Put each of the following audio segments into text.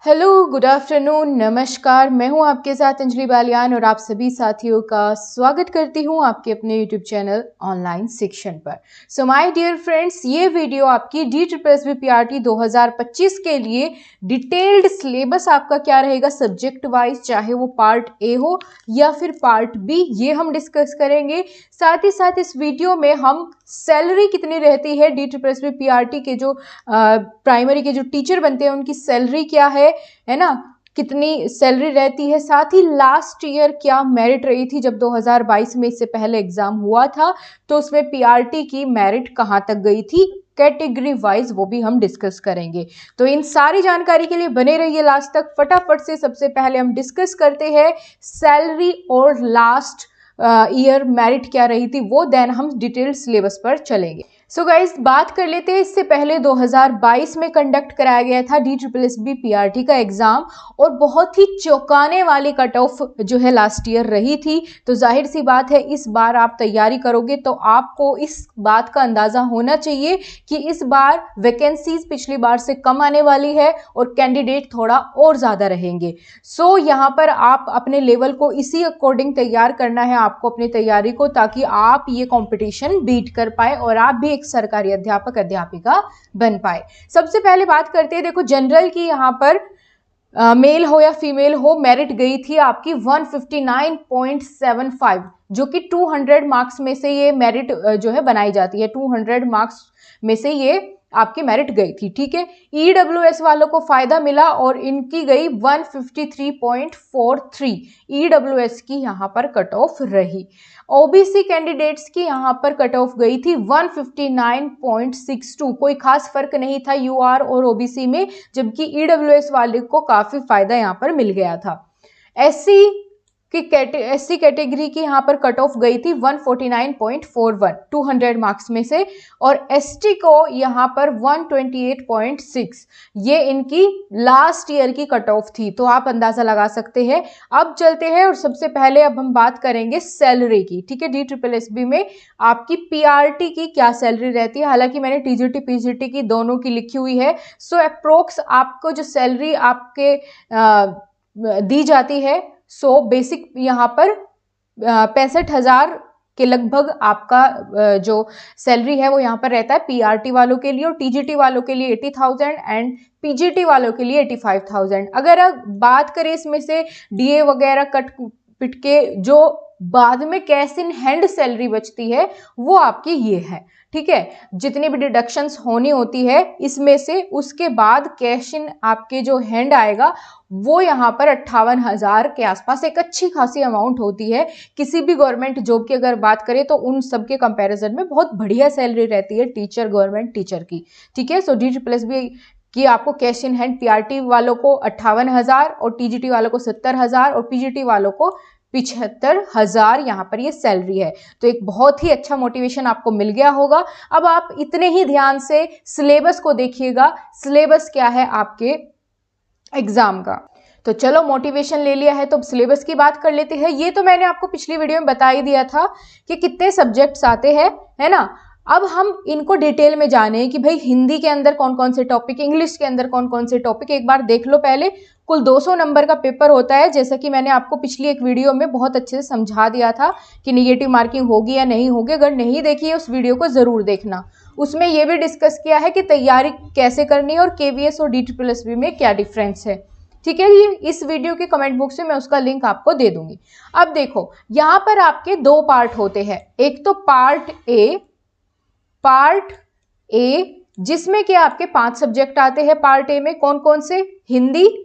Hello, good afternoon, नमस्कार। मैं हूं आपके साथ अंजलि बालियान और आप सभी साथियों का स्वागत करती हूं आपके अपने यूट्यूब चैनल ऑनलाइन सेक्शन पर। सो माय डियर फ्रेंड्स, ये वीडियो आपकी DSSB-PRT 2025 के लिए डिटेल्ड सिलेबस आपका क्या रहेगा सब्जेक्ट वाइज, चाहे वो पार्ट ए हो या फिर पार्ट बी, ये हम डिस्कस करेंगे। साथ ही साथ इस वीडियो में हम सैलरी कितनी रहती है DSSB-PRT के जो प्राइमरी के जो टीचर बनते हैं उनकी सैलरी क्या है ना, कितनी सैलरी रहती है। साथ ही लास्ट ईयर क्या मेरिट रही थी, जब 2022 में इससे पहले एग्जाम हुआ था तो उसमें पीआरटी की मेरिट कहां तक गई थी कैटेगरी वाइज, वो भी हम डिस्कस करेंगे। तो इन सारी जानकारी के लिए बने रहिए लास्ट तक। फटाफट से सबसे पहले हम डिस्कस करते हैं सैलरी और लास्ट ईयर मेरिट क्या रही थी वो, देन हम डिटेल सिलेबस पर चलेंगे। सो गाइज, बात कर लेते हैं इससे पहले 2022 में कंडक्ट कराया गया था DSSB-PRT का एग्जाम और बहुत ही चौंकाने वाली कट ऑफ जो है लास्ट ईयर रही थी। तो जाहिर सी बात है इस बार आप तैयारी करोगे तो आपको इस बात का अंदाजा होना चाहिए कि इस बार वैकेंसीज पिछली बार से कम आने वाली है और कैंडिडेट थोड़ा और ज्यादा रहेंगे। सो यहाँ पर आप अपने लेवल को इसी अकॉर्डिंग तैयार करना है आपको अपनी तैयारी को, ताकि आप ये कंपटीशन बीट कर पाए और आप भी एक सरकारी अध्यापक अध्यापिका बन पाए। सबसे पहले बात करते हैं, देखो जनरल की यहाँ पर मेल हो या फीमेल हो, मेरिट गई थी आपकी 159.75, जो कि 200 मार्क्स में से ये मेरिट जो है बनाई जाती है। 200 मार्क्स में से ये आपकी मेरिट गई थी, ठीक है। ईडब्ल्यूएस वालों को फायदा मिला और इनकी गई 153.43, ईडब्ल्यूएस की यहाँ पर कट ऑफ रही। ओबीसी कैंडिडेट्स की यहाँ पर कट ऑफ गई थी 159.62, कोई खास फर्क नहीं था यूआर और ओबीसी में, जबकि ईडब्ल्यूएस वाले को काफी फायदा यहाँ पर मिल गया था। एससी कैटेगरी की यहाँ पर कट ऑफ गई थी 149.41, 200 मार्क्स में से, और एसटी को यहाँ पर 128.6, ये इनकी लास्ट ईयर की कट ऑफ थी। तो आप अंदाजा लगा सकते हैं। अब चलते हैं और सबसे पहले अब हम बात करेंगे सैलरी की, ठीक है। DSSB में आपकी पीआरटी की क्या सैलरी रहती है, हालांकि मैंने टीजीटी पीजीटी की दोनों की लिखी हुई है। सो अप्रोक्स आपको जो सैलरी आपके दी जाती है, सो बेसिक यहाँ पर 65,000 के लगभग आपका जो सैलरी है वो यहाँ पर रहता है पीआरटी वालों के लिए, और टीजीटी वालों के लिए 80,000 एंड पीजीटी वालों के लिए 85,000। अगर आप बात करें इसमें से डीए वगैरह कट पिट के जो बाद में कैश इन हैंड सैलरी बचती है वो आपकी ये है, ठीक है। जितनी भी डिडक्शंस होनी होती है इसमें से, उसके बाद कैश इन आपके जो हैंड आएगा वो यहाँ पर 58,000 के आसपास, एक अच्छी खासी अमाउंट होती है। किसी भी गवर्नमेंट जॉब की अगर बात करें तो उन सब के कंपैरिजन में बहुत बढ़िया सैलरी रहती है टीचर, गवर्नमेंट टीचर की, ठीक है। सो DSSB कि आपको कैश इन हैंड पीआरटी वालों को 58,000 और टीजीटी वालों को 70,000 और पीजीटी वालों को 75,000 यहाँ पर ये सैलरी है। तो एक बहुत ही अच्छा मोटिवेशन आपको मिल गया होगा। अब आप इतने ही ध्यान से सिलेबस को देखिएगा, सिलेबस क्या है आपके एग्जाम का। तो चलो, मोटिवेशन ले लिया है तो अब सिलेबस की बात कर लेते हैं। ये तो मैंने आपको पिछली वीडियो में बता ही दिया था कि कितने सब्जेक्ट्स आते हैं, है ना। अब हम इनको डिटेल में जाने कि भाई हिंदी के अंदर कौन कौन से टॉपिक, इंग्लिश के अंदर कौन कौन से टॉपिक, एक बार देख लो पहले। कुल 200 नंबर का पेपर होता है, जैसा कि मैंने आपको पिछली एक वीडियो में बहुत अच्छे से समझा दिया था कि नेगेटिव मार्किंग होगी या नहीं होगी। अगर नहीं देखी है उस वीडियो को जरूर देखना, उसमें यह भी डिस्कस किया है कि तैयारी कैसे करनी है और केवीएस और DSSB में क्या डिफरेंस है, ठीक है। ये इस वीडियो के कमेंट बॉक्स में मैं उसका लिंक आपको दे दूंगी। अब देखो, यहाँ पर आपके दो पार्ट होते हैं, एक तो पार्ट ए जिसमें कि आपके 5 सब्जेक्ट आते हैं। पार्ट ए में कौन कौन से, हिंदी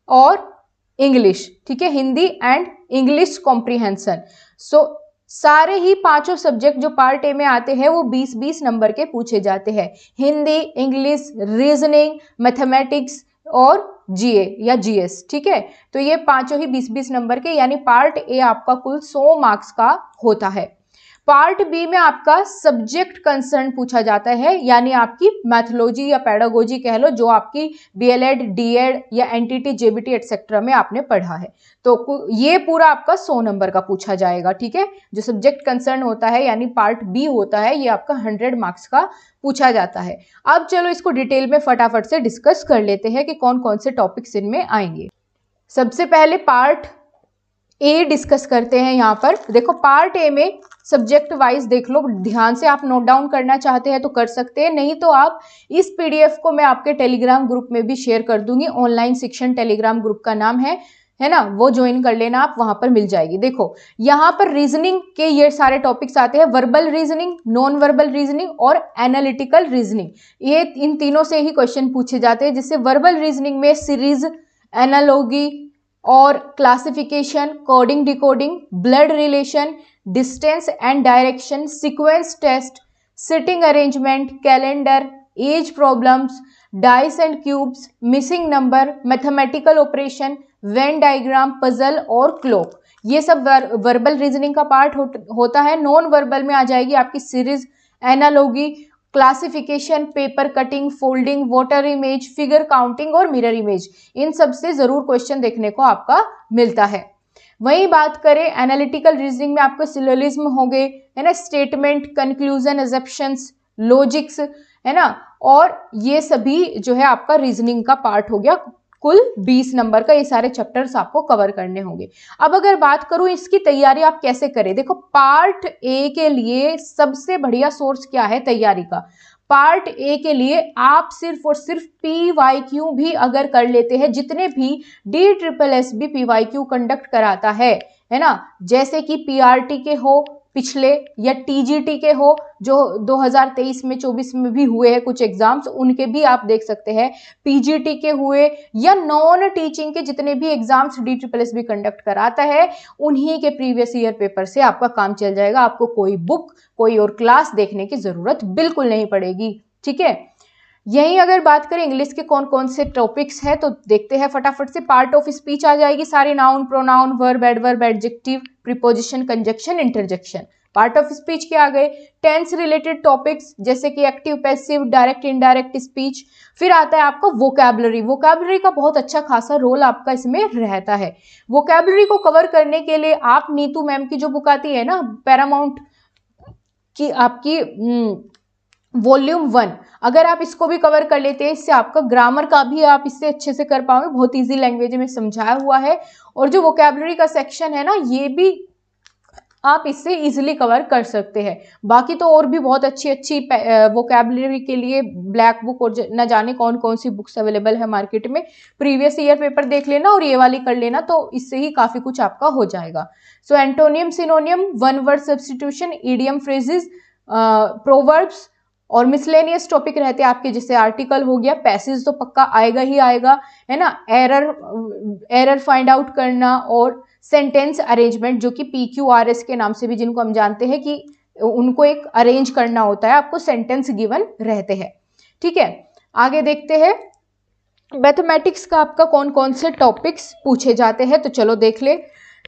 और इंग्लिश, ठीक है, हिंदी एंड इंग्लिश कॉम्प्रिहेंशन। सो सारे ही पांचों सब्जेक्ट जो पार्ट ए में आते हैं वो 20-20 नंबर के पूछे जाते हैं। हिंदी, इंग्लिश, रीजनिंग, मैथमेटिक्स और जीए या जीएस, ठीक है। तो ये पांचों ही 20-20 नंबर के, यानी पार्ट ए आपका कुल 100 मार्क्स का होता है। पार्ट बी में आपका सब्जेक्ट कंसर्न पूछा जाता है, यानी आपकी मैथोलॉजी या पेडागोजी कह लो, जो आपकी बीएलएड, डीएड या एनटीटी, जेबीटी एटसेट्रा में आपने पढ़ा है। तो ये पूरा आपका 100 नंबर का पूछा जाएगा, ठीक है। जो सब्जेक्ट कंसर्न होता है यानी पार्ट बी होता है, ये आपका 100 मार्क्स का पूछा जाता है। अब चलो इसको डिटेल में फटाफट से डिस्कस कर लेते हैं कि कौन कौन से टॉपिक्स इनमें आएंगे। सबसे पहले पार्ट ए डिस्कस करते हैं। यहाँ पर देखो, पार्ट ए में सब्जेक्ट वाइज देख लो, ध्यान से आप नोट डाउन करना चाहते हैं तो कर सकते हैं, नहीं तो आप इस पीडीएफ को मैं आपके टेलीग्राम ग्रुप में भी शेयर कर दूंगी। ऑनलाइन शिक्षण टेलीग्राम ग्रुप का नाम है ना, वो ज्वाइन कर लेना आप, वहां पर मिल जाएगी। देखो यहाँ पर रीजनिंग के ये सारे टॉपिक्स आते हैं, verbal reasoning, non verbal reasoning और एनालिटिकल रीजनिंग। ये इन तीनों से ही क्वेश्चन पूछे जाते हैं, जिससे वर्बल रीजनिंग में सीरीज, एनालॉगी और classification, coding decoding, blood relation, distance and direction, sequence test, sitting arrangement, calendar, age problems, dice and cubes, missing number, mathematical operation, Venn diagram, puzzle और क्लॉक, ये सब verbal reasoning का part होता है। Non verbal में आ जाएगी आपकी series, analogy, classification, paper cutting, folding, water image, figure counting और मिरर इमेज। इन सब से जरूर क्वेश्चन देखने को आपका मिलता है। वही बात करें एनालिटिकल रीजनिंग में आपको सिलोजिज्म हो गए, है ना, स्टेटमेंट, कंक्लूजन, एजप्शंस, लॉजिक्स, है ना, और ये सभी जो है आपका रीजनिंग का पार्ट हो गया। कुल 20 नंबर का ये सारे चैप्टर्स आपको कवर करने होंगे। अब अगर बात करूं इसकी तैयारी आप कैसे करें, देखो पार्ट ए के लिए सबसे बढ़िया सोर्स क्या है तैयारी का। पार्ट ए के लिए आप सिर्फ और सिर्फ PYQ भी अगर कर लेते हैं, जितने भी DSSB PYQ कंडक्ट कराता है ना, जैसे कि PRT के हो पिछले या TGT के हो जो 2023 में 24 में भी हुए हैं कुछ एग्जाम्स, उनके भी आप देख सकते हैं, PGT के हुए या नॉन टीचिंग के जितने भी एग्जाम्स DSSB कंडक्ट कराता है, उन्हीं के प्रीवियस ईयर पेपर से आपका काम चल जाएगा। आपको कोई बुक, कोई और क्लास देखने की जरूरत बिल्कुल नहीं पड़ेगी, ठीक है। यही अगर बात करें इंग्लिश के कौन कौन से टॉपिक्स हैं तो देखते हैं फटाफट से। पार्ट ऑफ स्पीच आ जाएगी सारी, noun, pronoun, verb, adverb, adjective, preposition, conjunction, interjection. Part of speech के आ गए टेंस रिलेटेड टॉपिक्स जैसे कि active, passive, direct, indirect speech. फिर आता है आपका वोकैबुलरी। वोकैबुलरी का बहुत अच्छा खासा रोल आपका इसमें रहता है। वोकैबुलरी को कवर करने के लिए आप नीतू मैम की जो बुक आती है ना, पैरामाउंट की आपकी वॉल्यूम 1, अगर आप इसको भी कवर कर लेते हैं, इससे आपका ग्रामर का भी आप इससे अच्छे से कर पाओगे। बहुत इजी लैंग्वेज में समझाया हुआ है, और जो वोकैबुलरी का सेक्शन है ना, ये भी आप इससे इजीली कवर कर सकते हैं। बाकी तो और भी बहुत अच्छी अच्छी वोकैबुलरी के लिए ब्लैक बुक और न जाने कौन कौन सी बुक्स अवेलेबल है मार्केट में, प्रीवियस ईयर पेपर देख लेना और ये वाली कर लेना, तो इससे ही काफी कुछ आपका हो जाएगा। So antonym, synonym, one word substitution, idiom, phrases, proverbs और मिसलेनियस टॉपिक रहते हैं आपके, जैसे आर्टिकल हो गया, पैसेज तो पक्का आएगा ही आएगा, है ना, एरर फाइंड आउट करना, और सेंटेंस अरेंजमेंट जो कि PQRS के नाम से भी जिनको हम जानते हैं कि उनको एक अरेंज करना होता है, आपको सेंटेंस गिवन रहते हैं, ठीक है। आगे देखते हैं मैथमेटिक्स का आपका कौन कौन से टॉपिक्स पूछे जाते हैं, तो चलो देख ले।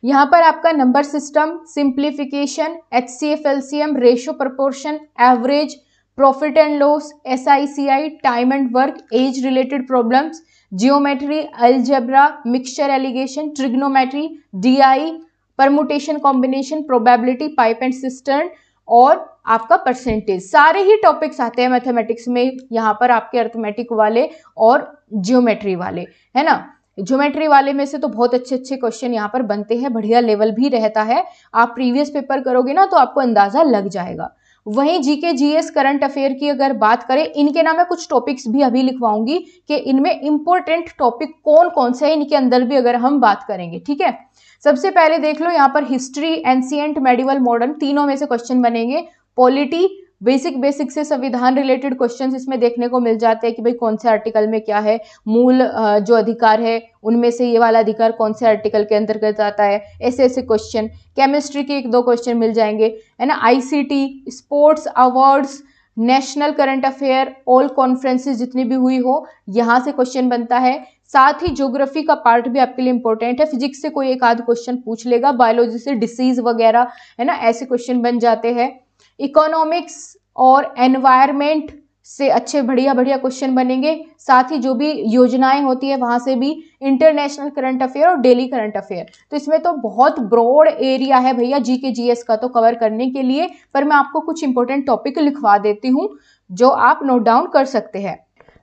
यहाँ पर आपका number system, simplification, HCF, LCM, ratio, proportion, average, profit and loss, SICI, time and work, age related problems, geometry, algebra, mixture allegation, trigonometry, DI, permutation, combination, probability, pipe and cistern और आपका परसेंटेज, सारे ही topics आते हैं mathematics में। यहाँ पर आपके arithmetic वाले और जियोमेट्री वाले, है ना। ज्योमेट्री वाले में से तो बहुत अच्छे अच्छे क्वेश्चन यहाँ पर बनते हैं, बढ़िया लेवल भी रहता है। आप प्रीवियस पेपर करोगे ना तो आपको अंदाजा लग जाएगा। वहीं जीके, जीएस, करंट अफेयर की अगर बात करें, इनके नाम मैं कुछ टॉपिक्स भी अभी लिखवाऊंगी कि इनमें इंपॉर्टेंट टॉपिक कौन कौन से हैं, इनके अंदर भी अगर हम बात करेंगे, ठीक है। सबसे पहले देख लो यहाँ पर हिस्ट्री, एंशिएंट, मेडिवल, मॉडर्न, तीनों में से क्वेश्चन बनेंगे। पॉलिटी, बेसिक से संविधान रिलेटेड क्वेश्चंस इसमें देखने को मिल जाते हैं कि भाई कौन से आर्टिकल में क्या है, मूल जो अधिकार है उनमें से ये वाला अधिकार कौन से आर्टिकल के अंतर्गत आता है, ऐसे ऐसे क्वेश्चन। केमिस्ट्री के 1-2 क्वेश्चन मिल जाएंगे, है ना। ICT, sports, awards, national current affair, all conferences जितनी भी हुई हो, यहाँ से क्वेश्चन बनता है। साथ ही ज्योग्राफी का पार्ट भी आपके लिए इंपॉर्टेंट है। फिजिक्स से कोई एक आध क्वेश्चन पूछ लेगा, बायोलॉजी से डिसीज वगैरह, है ना, ऐसे क्वेश्चन बन जाते हैं। इकोनॉमिक्स और एनवायरमेंट से अच्छे बढ़िया बढ़िया क्वेश्चन बनेंगे। साथ ही जो भी योजनाएं होती है वहां से भी, इंटरनेशनल करंट अफेयर और डेली करंट अफेयर। तो इसमें तो बहुत ब्रॉड एरिया है भैया जीके जीएस का तो कवर करने के लिए, पर मैं आपको कुछ इंपॉर्टेंट टॉपिक लिखवा देती हूँ जो आप नोट डाउन कर सकते हैं।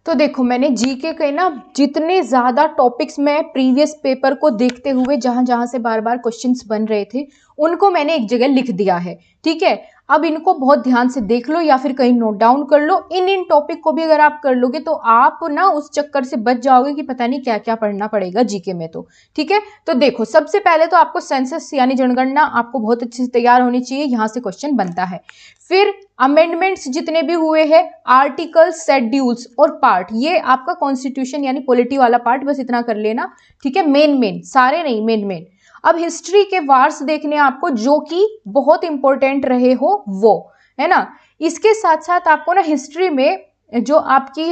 तो देखो, मैंने जीके के ना जितने ज़्यादा टॉपिक्स में प्रीवियस पेपर को देखते हुए जहां जहां से बार बार क्वेश्चंस बन रहे थे उनको मैंने एक जगह लिख दिया है, ठीक है। अब इनको बहुत ध्यान से देख लो या फिर कहीं नोट डाउन कर लो। इन टॉपिक को भी अगर आप कर लोगे तो आप ना उस चक्कर से बच जाओगे कि पता नहीं क्या क्या पढ़ना पड़ेगा जीके में, तो ठीक है। तो देखो, सबसे पहले तो आपको सेंसस यानी जनगणना आपको बहुत अच्छे से तैयार होनी चाहिए, यहां से क्वेश्चन बनता है। फिर अमेंडमेंट्स जितने भी हुए हैं, आर्टिकल्स, शेड्यूल्स और पार्ट, ये आपका कॉन्स्टिट्यूशन यानी पॉलिटी वाला पार्ट, बस इतना कर लेना, ठीक है। मेन सारे नहीं, मेन। अब हिस्ट्री के वार्स देखने आपको जो कि बहुत इंपॉर्टेंट रहे हो वो, है ना। इसके साथ साथ आपको ना हिस्ट्री में जो आपकी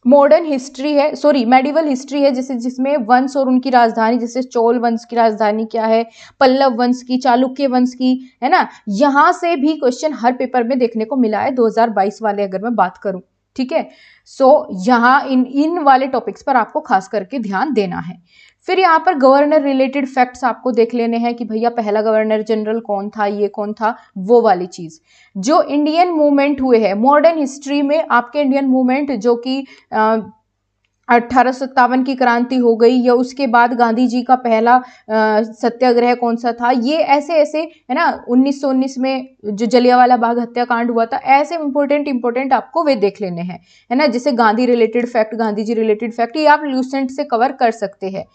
मॉडर्न हिस्ट्री है, सॉरी मेडिवल हिस्ट्री है, जैसे जिसमें वंश और उनकी राजधानी, जैसे चोल वंश की राजधानी क्या है, पल्लव वंश की, चालुक्य वंश की, है ना, यहां से भी क्वेश्चन हर पेपर में देखने को मिला है 2022 वाले अगर मैं बात करूं, ठीक है। सो यहाँ इन वाले टॉपिक्स पर आपको खास करके ध्यान देना है। फिर यहाँ पर गवर्नर रिलेटेड फैक्ट्स आपको देख लेने हैं कि भैया पहला गवर्नर जनरल कौन था, ये कौन था, वो वाली चीज। जो इंडियन मूवमेंट हुए हैं मॉडर्न हिस्ट्री में, आपके इंडियन मूवमेंट जो कि 1857 की क्रांति हो गई, या उसके बाद गांधी जी का पहला सत्याग्रह कौन सा था, ये ऐसे ऐसे, है ना, 1919 में जो जलियांवाला बाग हत्याकांड हुआ था, ऐसे इंपॉर्टेंट आपको वे देख लेने हैं, है ना। जैसे Gandhi related fact, Gandhi ji related fact, ये आप ल्यूसेंट से कवर कर सकते हैं।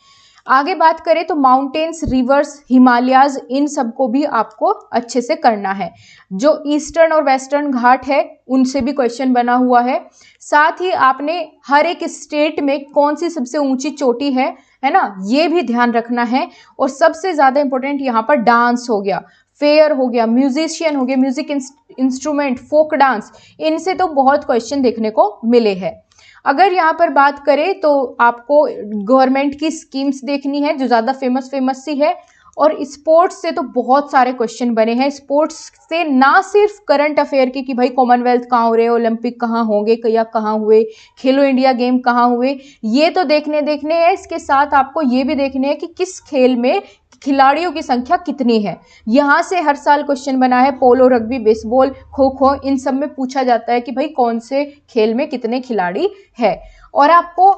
आगे बात करें तो माउंटेन्स, रिवर्स, हिमालयाज, इन सबको भी आपको अच्छे से करना है। जो ईस्टर्न और वेस्टर्न घाट है उनसे भी क्वेश्चन बना हुआ है। साथ ही आपने हर एक स्टेट में कौन सी सबसे ऊंची चोटी है ना, ये भी ध्यान रखना है। और सबसे ज्यादा इंपॉर्टेंट यहाँ पर डांस हो गया, फेयर हो गया, म्यूजिशियन हो गया, म्यूजिक इंस्ट्रूमेंट, फोक डांस, इनसे तो बहुत क्वेश्चन देखने को मिले हैं। अगर यहाँ पर बात करें तो आपको गवर्नमेंट की स्कीम्स देखनी है जो ज़्यादा फेमस सी है। और स्पोर्ट्स से तो बहुत सारे क्वेश्चन बने हैं। स्पोर्ट्स से ना सिर्फ करंट अफेयर की कि भाई कॉमनवेल्थ कहाँ हो रहे, ओलंपिक कहाँ होंगे या कहाँ हुए, खेलो इंडिया गेम कहाँ हुए, ये तो देखने हैं। इसके साथ आपको ये भी देखने हैं कि किस खेल में खिलाड़ियों की संख्या कितनी है। यहाँ से हर साल क्वेश्चन बना है, पोलो, रग्बी, बेसबॉल, खो खो, इन सब में पूछा जाता है कि भाई कौन से खेल में कितने खिलाड़ी है। और आपको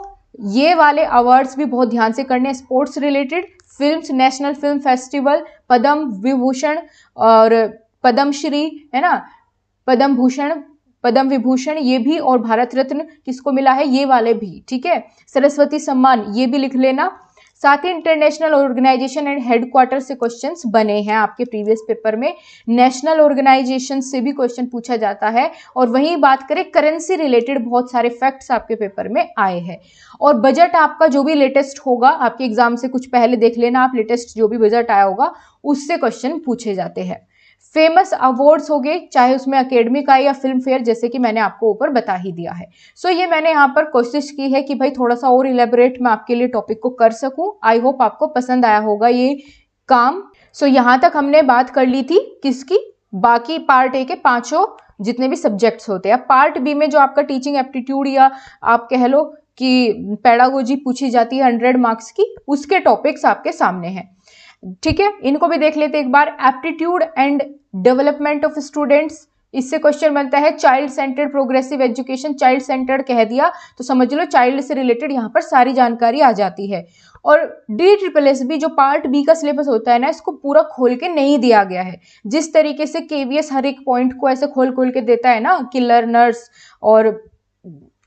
ये वाले अवार्ड्स भी बहुत ध्यान से करने हैं sports related. Films, national film festival, Padma Vibhushan और पद्मश्री, है ना, पद्म भूषण, पद्म विभूषण, ये भी, और भारत रत्न किसको मिला है, ये वाले भी, ठीक है। सरस्वती सम्मान, ये भी लिख लेना। साथ ही इंटरनेशनल ऑर्गेनाइजेशन एंड हेडक्वार्टर से क्वेश्चंस बने हैं आपके प्रीवियस पेपर में। नेशनल ऑर्गेनाइजेशन से भी क्वेश्चन पूछा जाता है। और वहीं बात करें करेंसी रिलेटेड, बहुत सारे फैक्ट्स आपके पेपर में आए हैं। और बजट आपका जो भी लेटेस्ट होगा, आपके एग्जाम से कुछ पहले देख लेना आप, लेटेस्ट जो भी बजट आया होगा उससे क्वेश्चन पूछे जाते हैं। फेमस अवार्ड्स हो गए, चाहे उसमें अकेडमिक आए या फिल्म फेयर, जैसे कि मैंने आपको ऊपर बता ही दिया है। सो ये मैंने यहाँ पर कोशिश की है कि भाई थोड़ा सा और इलेबोरेट मैं आपके लिए टॉपिक को कर सकूं। आई होप आपको पसंद आया होगा ये काम। सो यहाँ तक हमने बात कर ली थी किसकी, बाकी पार्ट ए के पांचों जितने भी सब्जेक्ट्स होते हैं। पार्ट बी में जो आपका टीचिंग एप्टीट्यूड या आप कह लो कि पेडागोजी पूछी जाती है 100 मार्क्स की, उसके टॉपिक्स आपके सामने हैं, ठीक है। इनको भी देख लेते एक बार। Aptitude and development of students, इससे क्वेश्चन बनता है child centred progressive education. Child centred कह दिया तो समझ लो चाइल्ड से रिलेटेड यहाँ पर सारी जानकारी आ जाती है। और DSSS जो पार्ट बी का सिलेबस होता है ना, इसको पूरा खोल के नहीं दिया गया है। जिस तरीके से KVS हर एक पॉइंट को ऐसे खोल के देता है ना कि लर्नर्स और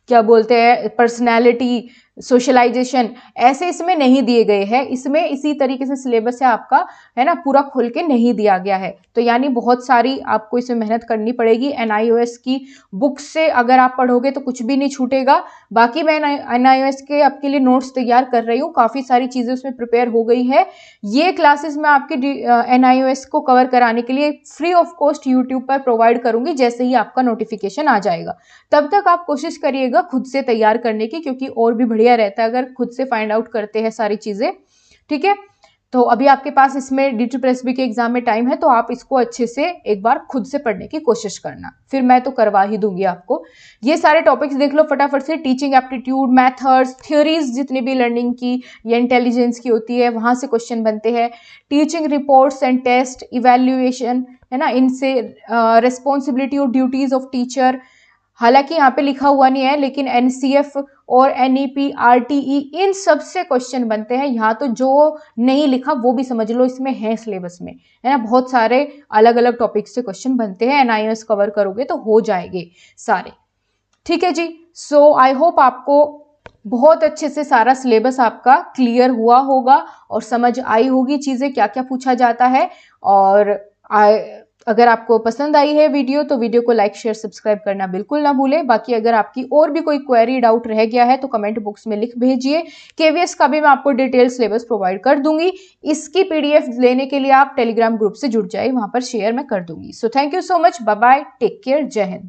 क्या बोलते हैं पर्सनैलिटी, सोशलाइजेशन, ऐसे इसमें नहीं दिए गए हैं। इसमें इसी तरीके से सिलेबस है आपका, है ना, पूरा खुल के नहीं दिया गया है। तो यानी बहुत सारी आपको इसमें मेहनत करनी पड़ेगी। NIOS की बुक से अगर आप पढ़ोगे तो कुछ भी नहीं छूटेगा। बाकी मैं NIOS के आपके लिए नोट्स तैयार कर रही हूँ, काफ़ी सारी चीज़ें उसमें प्रिपेयर हो गई है। ये क्लासेस मैं आपके NIOS को कवर कराने के लिए फ्री ऑफ कॉस्ट यूट्यूब पर प्रोवाइड करूँगी, जैसे ही आपका नोटिफिकेशन आ जाएगा। तब तक आप कोशिश करिएगा खुद से तैयार करने की, क्योंकि और भी बढ़िया रहता है अगर खुद से फाइंड आउट करते हैं सारी चीज़ें। ठीक है, तो अभी आपके पास इसमें DTPSB के एग्जाम में टाइम है, तो आप इसको अच्छे से एक बार खुद से पढ़ने की कोशिश करना, फिर मैं तो करवा ही दूंगी आपको। ये सारे टॉपिक्स देख लो फटाफट से, टीचिंग एप्टीट्यूड, मेथड्स, थ्योरीज जितनी भी लर्निंग की या इंटेलिजेंस की होती है वहां से क्वेश्चन बनते हैं। Teaching reports and test, evaluation, है ना, इनसे रिस्पॉन्सिबिलिटी और ड्यूटीज ऑफ टीचर, हालांकि यहाँ पे लिखा हुआ नहीं है, लेकिन NCF और NEP, RTE इन सब से क्वेश्चन बनते हैं। यहाँ तो जो नहीं लिखा वो भी समझ लो, इसमें है सिलेबस में, है ना, बहुत सारे अलग अलग टॉपिक से क्वेश्चन बनते हैं। NIOS कवर करोगे तो हो जाएंगे सारे। ठीक है जी, सो आई होप आपको बहुत अच्छे से सारा सिलेबस आपका क्लियर हुआ होगा और समझ आई होगी चीज़ें क्या क्या पूछा जाता है। और अगर आपको पसंद आई है वीडियो तो वीडियो को लाइक शेयर सब्सक्राइब करना बिल्कुल ना भूलें। बाकी अगर आपकी और भी कोई क्वेरी डाउट रह गया है तो कमेंट बॉक्स में लिख भेजिए। KVS का भी मैं आपको डिटेल सिलेबस प्रोवाइड कर दूंगी। इसकी PDF लेने के लिए आप टेलीग्राम ग्रुप से जुड़ जाए, वहां पर शेयर मैं कर दूंगी। So thank you so much, bye bye, take care, जय हिंद।